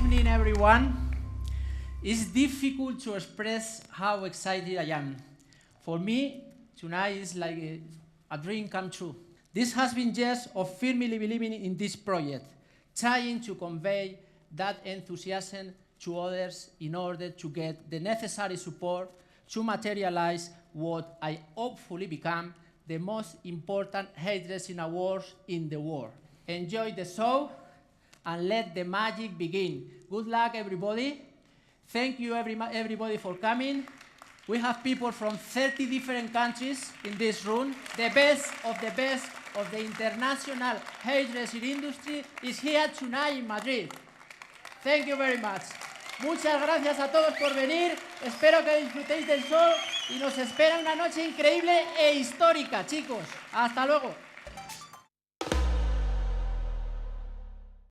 evening, everyone. It's difficult to express how excited I am. For me, tonight is like a dream come true. This has been years of firmly believing in this project, trying to convey that enthusiasm to others in order to get the necessary support to materialize what I hopefully become the most important hairdressing awards in the world. Enjoy the show and let the magic begin. Good luck, everybody. Thank you, everybody, for coming. We have people from 30 different countries in this room. The best of the international hairdressing industry is here tonight in Madrid. Thank you very much. Muchas gracias a todos por venir. Espero que disfrutéis del show y nos espera una noche increíble e histórica, chicos. Hasta luego.